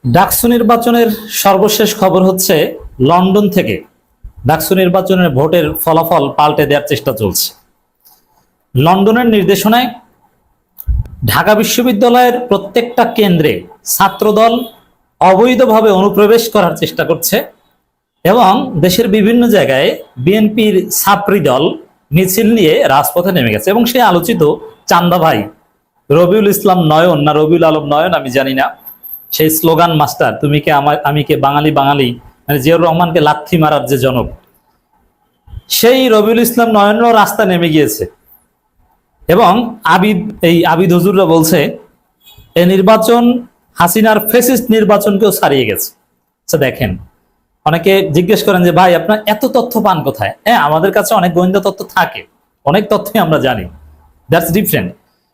ডাকসু নির্বাচনের সর্বশেষ খবর হচ্ছে লন্ডন থেকে ডাকসু নির্বাচনের ভোটের ফলাফল পাল্টে দেওয়ার চেষ্টা চলছে। লন্ডনের নির্দেশনায় ঢাকা বিশ্ববিদ্যালয়ের প্রত্যেকটা কেন্দ্রে ছাত্রদল অবৈধভাবে অনুপ্রবেশ করার চেষ্টা করছে এবং দেশের বিভিন্ন জায়গায় বিএনপির ছাত্রী দল মিছিল নিয়ে রাজপথে নেমে গেছে এবং সেই আলোচিত চান্দা ভাই রবিউল ইসলাম নয়ন না রবিউল আলম নয়ন আমি জানি না, সেই স্লোগান মাস্টার তুমি কে আমি কে বাঙালি বাঙালি, মানে জিয়াউর রহমানকে লাথি মারার যে জনক, সেই রবিউল ইসলাম নয়নও রাস্তা নেমে গিয়েছে এবং আবিদ হুজুররা বলছে এই নির্বাচন হাসিনার ফেসিস্ট নির্বাচনকেও ছাড়িয়ে গেছে। আচ্ছা দেখেন, অনেকে জিজ্ঞেস করেন যে ভাই আপনার এত তথ্য পান কোথায়? হ্যাঁ, আমাদের কাছে অনেক গোয়েন্দা তথ্য থাকে, অনেক তথ্যই আমরা জানি, দ্যাটস ডিফারেন্ট।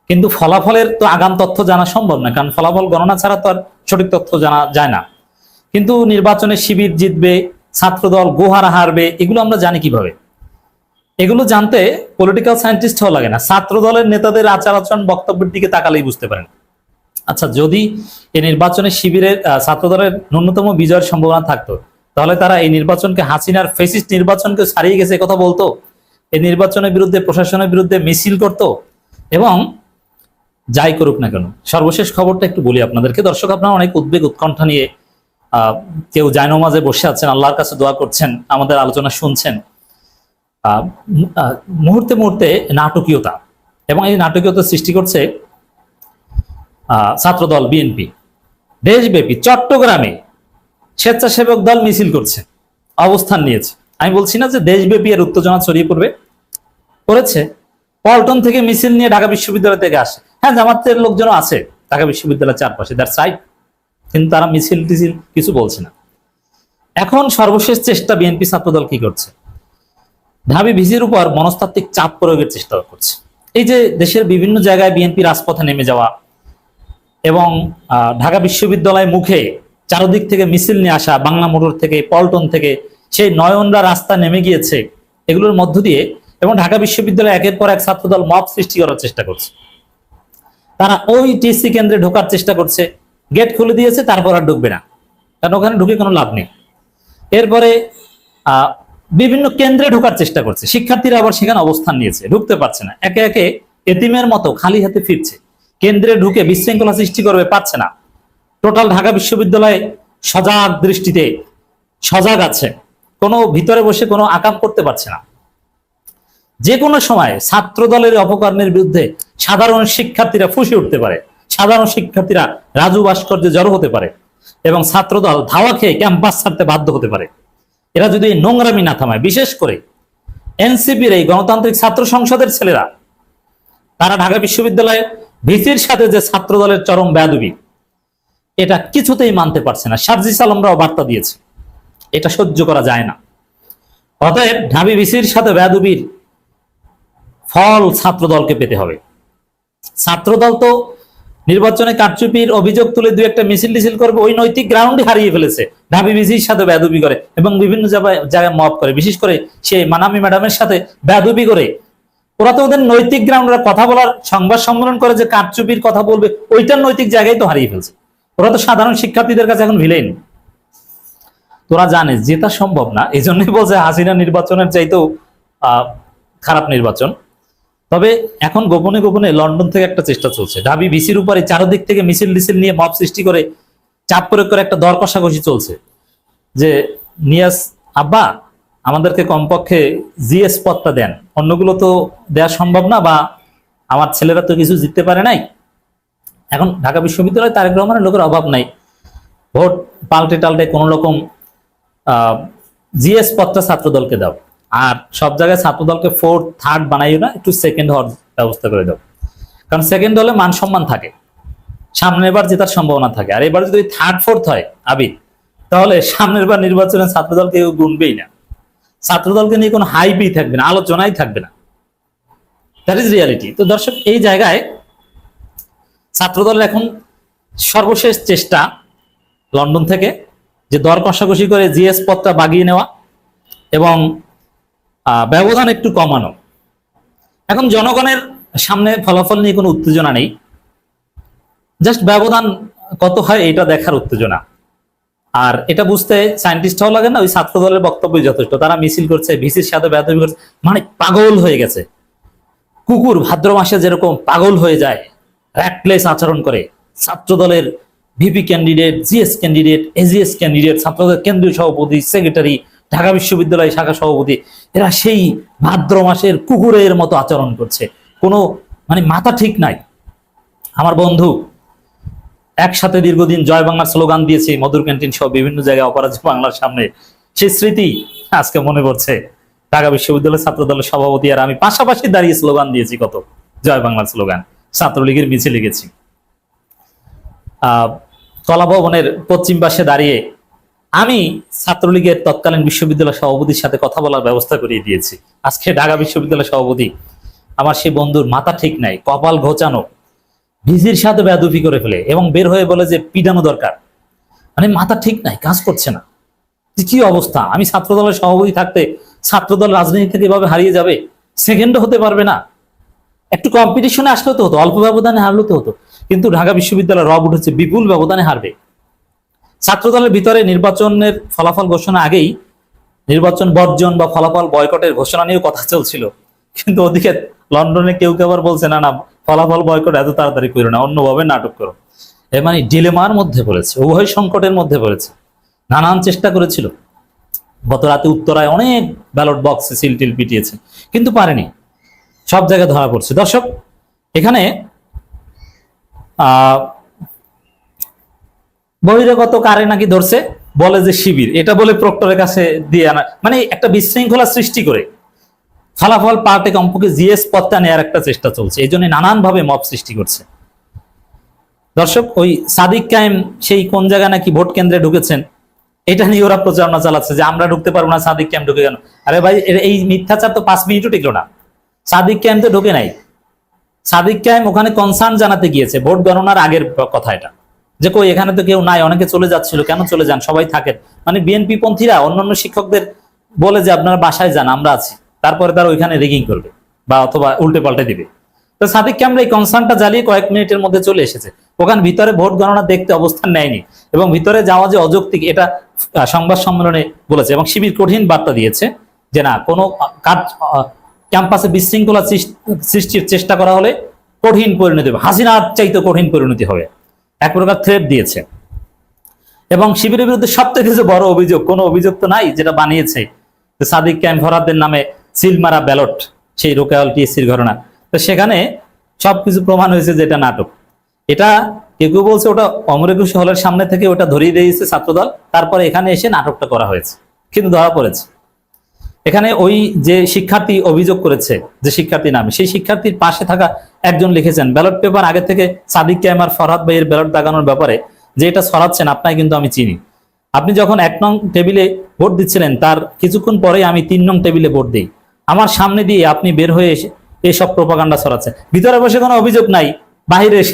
কিন্তু ফলাফলের তো আগাম তথ্য জানা সম্ভব না, কারণ ফলাফল গণনা ছাড়া তো আর সঠিক তথ্য জানা যায় না। কিন্তু নির্বাচনে শিবির জিতবে, ছাত্রদল গোহারা হারবে, এগুলো আমরা জানি কিভাবে? এগুলো জানতে পলিটিক্যাল সায়েন্টিস্ট হওয়া লাগে না, ছাত্র দলের নেতাদের আচার আচরণ বক্তব্যের দিকে তাকালেই বুঝতে পারেন। আচ্ছা, যদি এই নির্বাচনে শিবিরের ছাত্রদলের ন্যূনতম বিজয়ের সম্ভাবনা থাকতো, তাহলে তারা এই নির্বাচনকে হাসিনার ফেসিস্ট নির্বাচনকে ছাড়িয়ে গেছে কথা বলতো, এই নির্বাচনের বিরুদ্ধে প্রশাসনের বিরুদ্ধে মিছিল করত। এবং যাই করুক না কেন, সর্বশেষ খবরটা একটু বলি আপনাদেরকে। দর্শক, আপনারা অনেক উদ্বেগ উৎকণ্ঠা নিয়ে কেউ জায়নামাজে বসে আছেন, আল্লাহর কাছে দোয়া করছেন, আমাদের আলোচনা শুনছেন। মুহূর্তে মুহূর্তে নাটকীয়তা, এবং এই নাটকীয়তা সৃষ্টি করছে ছাত্রদল বিএনপি। দেশব্যাপী চট্টগ্রামে স্বেচ্ছাসেবক দল মিছিল করছে, অবস্থান নিয়েছে। আমি বলছি না যে দেশব্যাপী এর উত্তেজনা ছড়িয়ে পড়েছে। পল্টন থেকে মিছিল নিয়ে ঢাকা বিশ্ববিদ্যালয় থেকে আসে। হ্যাঁ, জামাতের লোকজন আছে ঢাকা বিশ্ববিদ্যালয়ের চারপাশে, দ্যাটস রাইট, কিন্তু তারা মিছিল টিছিল কিছু বলছে না। এখন সর্বশেষ চেষ্টা বিএনপি ছাত্রদল কি করছে? ঢাবি ভিজির উপর মনস্তাত্ত্বিক চাপ প্রয়োগের চেষ্টা করছে। এই যে দেশের বিভিন্ন জায়গায় বিএনপি রাজপথে নেমে যাওয়া এবং ঢাকা বিশ্ববিদ্যালয় মুখে চারদিক থেকে মিছিল নিয়ে আসা, বাংলা মোটর থেকে, পল্টন থেকে, সেই নয়নরা রাস্তা নেমে গিয়েছে, এগুলোর মধ্য দিয়ে এবং ঢাকা বিশ্ববিদ্যালয়ে একের পর এক ছাত্রদল মব সৃষ্টি করার চেষ্টা করছে। তারা ওই টিসি কেন্দ্রে ঢোকার চেষ্টা করছে, গেট খুলে দিয়েছে, তারপর আর ঢুকবে না, কারণ ওখানে ঢুকে কোনো লাভ নেই। এরপরে বিভিন্ন কেন্দ্রে ঢোকার চেষ্টা করছে, শিক্ষার্থীরা আবার সেখানে অবস্থান নিয়েছে, ঢুকতে পারছে না, একে একে এতিমের মতো খালি হাতে ফিরছে। কেন্দ্রে ঢুকে বিশৃঙ্খলা সৃষ্টি করবে, পারছে না। টোটাল ঢাকা বিশ্ববিদ্যালয় সজাগ দৃষ্টিতে সজাগ আছে, কোনো ভিতরে বসে কোনো আকাম করতে পারছে না। যে কোনো সময় ছাত্র দলের অপকর্মের বিরুদ্ধে সাধারণ শিক্ষার্থীরা ফুঁসে উঠতে পারে, সাধারণ শিক্ষার্থীরা রাজু ভাস্কর্যে জড়ো হতে পারে এবং ছাত্রদল ধাওয়া খেয়ে ক্যাম্পাস ছাড়তে বাধ্য হতে পারে। এরা যদি নোংরামি না থামায়, বিশেষ করে এনসিপির এই গণতান্ত্রিক ছাত্র সংসদের ছেলেরা, তারা ঢাকা বিশ্ববিদ্যালয়ের ভিসির সাথে যে ছাত্র দলের চরম বেয়াদবি, এটা কিছুতেই মানতে পারছে না। সার্জিস আলমরাও বার্তা দিয়েছে, এটা সহ্য করা যায় না। অতএব ঢাবি ভিসির সাথে বেয়াদবির ফল ছাত্র দলকে পেতে হবে। ছাত্রদল তো নির্বাচনে কারচুপির অভিযোগ তুলে দুই একটা মিছিল টিছিল করবে, ওই নৈতিক গ্রাউন্ডে হারিয়ে ফেলেছে। ঢাবি ভিসির সাথে বেয়াদবি করে এবং বিভিন্ন জায়গায় মব করে, বিশেষ করে সে মানামি ম্যাডামের সাথে বেয়াদবি করে। ওরা তো ওদের নৈতিক গ্রাউন্ডে কথা বলার সংবাদ সম্মেলন করে যে কারচুপির কথা বলবে, ওইটার নৈতিক জায়গায় তো হারিয়ে ফেলছে। ওরা তো সাধারণ শিক্ষার্থীদের কাছে এখন ভিলেন। তোরা জানে জেতা সম্ভব না, এই জন্যই বলছে হাসিনা নির্বাচনের চাইতেও খারাপ নির্বাচন। তবে এখন গোপনে গোপনে লন্ডন থেকে একটা চেষ্টা চলছে, ঢাবি ভিসির উপরে চারদিক থেকে মিছিল টিছিল নিয়ে মব সৃষ্টি করে চাপ প্রয়োগ করে একটা দর কষাকষি চলছে যে নিয়াজ আব্বা আমাদেরকে কমপক্ষে জিএস পদটা দেন, অন্যগুলো তো দেওয়া সম্ভব না, বা আমার ছেলেরা তো কিছু জিততে পারে নাই। এখন ঢাকা বিশ্ববিদ্যালয়ে তারেক রহমানের লোকের অভাব নাই, ভোট পাল্টে টাল্টে কোন রকম জিএস পদটা ছাত্রদলকে দাও, আর সব জায়গায় ছাত্রদলকে ফোর্থ থার্ড বানাইও না, একটু সেকেন্ড হওয়ার ব্যবস্থা করে দাও, কারণ সেকেন্ড হলে মান সম্মান থাকে, সামনের বার জেতার সম্ভাবনা থাকে। আর এবার যদি থার্ড ফোর্থ হয় আবির, তাহলে সামনের বার নির্বাচনে ছাত্রদলকে কেউ গুনবেই না, ছাত্রদলকে নিয়ে কোনো হাইপই থাকবে না, আলোচনাই থাকবে না। That is reality. তো দর্শক, এই জায়গায় ছাত্রদলের এখন সর্বশেষ চেষ্টা লন্ডন থেকে যে দর কষাকষি করে জিএস পদটা বাগিয়ে নেওয়া এবং ব্যবধান একটু কমানো। এখন জনগণের সামনে ফলাফল নিয়ে কোনো উত্তেজনা নেই, জাস্ট ব্যবধান কত হয় এটা দেখার উত্তেজনা। আর এটা বুঝতে সায়েন্টিস্ট হওয়া লাগে না, ওই ছাত্র দলের বক্তব্যই যথেষ্ট। তারা মিছিল করছে, ভিসির সাথে বেয়াদবি করছে, মানে পাগল হয়ে গেছে। কুকুর ভাদ্র মাসে যেরকম পাগল হয়ে যায়, র্যাটলেস আচরণ করে, ছাত্র দলের VP candidate, GS candidate, AGS candidate, ছাত্রদের কেন্দ্রীয় সভাপতি, সেক্রেটারি, ঢাকা বিশ্ববিদ্যালয় শাখা সভাপতি, এরা সেই ভাদ্র মাসের কুকুরের মতো আচরণ করছে, কোনো মানে মাথা ঠিক নাই। আমার বন্ধু একসাথে দীর্ঘদিন জয় বাংলার স্লোগান দিয়েছি মধুর ক্যান্টিন সহ বিভিন্ন জায়গায়, অপরাজয় বাংলার সামনে, সেই স্মৃতি আজকে মনে পড়ছে। ঢাকা বিশ্ববিদ্যালয় ছাত্র দলের সভাপতি আর আমি পাশাপাশি দাঁড়িয়ে স্লোগান দিয়েছি, কত জয় বাংলার স্লোগান, ছাত্রলীগের মিছিলে গেছি। কলা ভবনের পশ্চিম পাশে দাঁড়িয়ে আমি ছাত্রলীগের তৎকালীন বিশ্ববিদ্যালয় সভাপতির সাথে কথা বলার ব্যবস্থা করিয়ে দিয়েছি। আজকে ঢাকা বিশ্ববিদ্যালয় সভাপতি, আমার সেই বন্ধুর মাথা ঠিক নাই, কপাল ঘোচানো, ভিজির সাথে বেয়াদবি করে ফেলে এবং বের হয়ে বলে যে পিটানো দরকার। মানে মাথা ঠিক নাই, কাজ করছে না। কি অবস্থা! আমি ছাত্র দলের সভাপতি থাকতে ছাত্রদল রাজনীতি থেকে এভাবে হারিয়ে যাবে? সেকেন্ডও হতে পারবে না। একটু কম্পিটিশনে আসলে তো হতো, অল্প ব্যবধানে হারলে তো হতো, কিন্তু ঢাকা বিশ্ববিদ্যালয় রব উঠেছে, বিপুল ব্যবধানে হারবে। ছাত্রদলের ভিতরে নির্বাচনের ফলাফল ঘোষণা আগেই নির্বাচন বর্জন বা ফলাফল বয়কটের ঘোষণা নিয়েও কথা চলছিল, কিন্তু ওদিকে লন্ডনে কেউ কেউ আবার বলছে না না, ফলাফল বয়কট এত তাড়াতাড়ি করো না, অন্যভাবে নাটক করো। এ মানে ডিলেমার মধ্যে পড়েছে, উভয় সংকটের মধ্যে পড়েছে। নানান চেষ্টা করেছিল, গত রাতে উত্তরায় অনেক ব্যালট বক্সে সিলটিল পিটিয়েছে, কিন্তু পারেনি, সব জায়গায় ধরা পড়ছে। দর্শক, এখানে বহিরাগত কারে নাকি ধরছে, বলে যে শিবির, এটা বলে প্রক্টরের কাছে দিয়ে আনা, মানে একটা বিশৃঙ্খলা সৃষ্টি করে ফলাফল পাল্টে কমপক্ষে জিএস পদটা নেওয়ার একটা চেষ্টা চলছে। এই জন্য নানান ভাবে মব সৃষ্টি করছে। দর্শক, ওই সাদিক কায়েম সেই কোন জায়গায় নাকি ভোট কেন্দ্রে ঢুকেছেন, এটা নিয়ে ওরা প্রচারণা চালাচ্ছে যে আমরা ঢুকতে পারবো না, সাদিক কায়েম ঢুকে কেন? আরে ভাই, এই মিথ্যাচার তো 5 মিনিটও টিকলো না। সাদিক কায়েম তো ঢুকে নাই। সাদিক কায়েম ওখানে কনসার্ন জানাতে গিয়েছে, ভোট গণনার আগের কথা এটা, যে কই এখানে তো কেউ নাই, অনেকে চলে যাচ্ছিল, কেন চলে যান, সবাই থাকেন। মানে বিএনপি পন্থীরা অন্যান্য শিক্ষকদের বলে যে আপনারা বাসায় যান, আমরা আছি, তারপরে তারা ওইখানে রেগিং করবে বা অথবা উল্টে পাল্টে দিবে। তো সাদিক ক্যামেরা এই কনসার্নটা জ্বালিয়ে কয়েক মিনিটের মধ্যে চলে এসেছে। ওখানে ভিতরে ভোট গণনা দেখতে অবস্থান নেয়নি এবং ভিতরে যাওয়া যে অযৌক্তিক, এটা সংবাদ সম্মেলনে বলেছে এবং শিবির কঠিন বার্তা দিয়েছে যে না, কোনো কাজ ক্যাম্পাসে বিশৃঙ্খলা সৃষ্টির চেষ্টা করা হলে কঠিন পরিণতি হবে, হাসিনার চাইতে কঠিন পরিণতি হবে, এক প্রকার থ্রেট দিয়েছে। এবং শিবিরের বিরুদ্ধে সবথেকে যে বড় অভিযোগ, কোনো অভিযোগ তো নাই, যেটা বানিয়েছে সাদিক ক্যাম্প ফরহাদের নামে সিলমারা ব্যালট, সেই রোকেয়াল টিএসসির ঘটনা। তো সেখানে সবকিছু প্রমাণ হয়েছে যে এটা নাটক। এটা কেউ কেউ বলছে ওটা অমর একুশে হলের সামনে থেকে ওটা ধরিয়ে দিয়েছে ছাত্রদল, তারপরে এখানে এসে নাটকটা করা হয়েছে, কিন্তু ধরা পড়েছে। এখানে ওই যে শিক্ষার্থী অভিযোগ করেছে, যে শিক্ষার্থী নামে, সেই শিক্ষার্থীর পাশে থাকা একজন লিখেছেন, ব্যালট পেপার আগে থেকে সাদিক ক্যাম আর ফরহাদ ভাইয়ের ব্যালট দাগানোর ব্যাপারে যে এটা ছড়াচ্ছেন, আপনাকে কিন্তু আমি চিনি। আপনি যখন 1 নং টেবিলে ভোট দিচ্ছিলেন, তার কিছুক্ষণ পরেই আমি 3 নং টেবিলে ভোট দিই, আমার সামনে দিয়ে আপনি বের হয়ে এসে এসব প্রোপাগান্ডা ছড়াচ্ছেন। ভিতরে বসে কোনো অভিযোগ নাই, বাহিরে এসে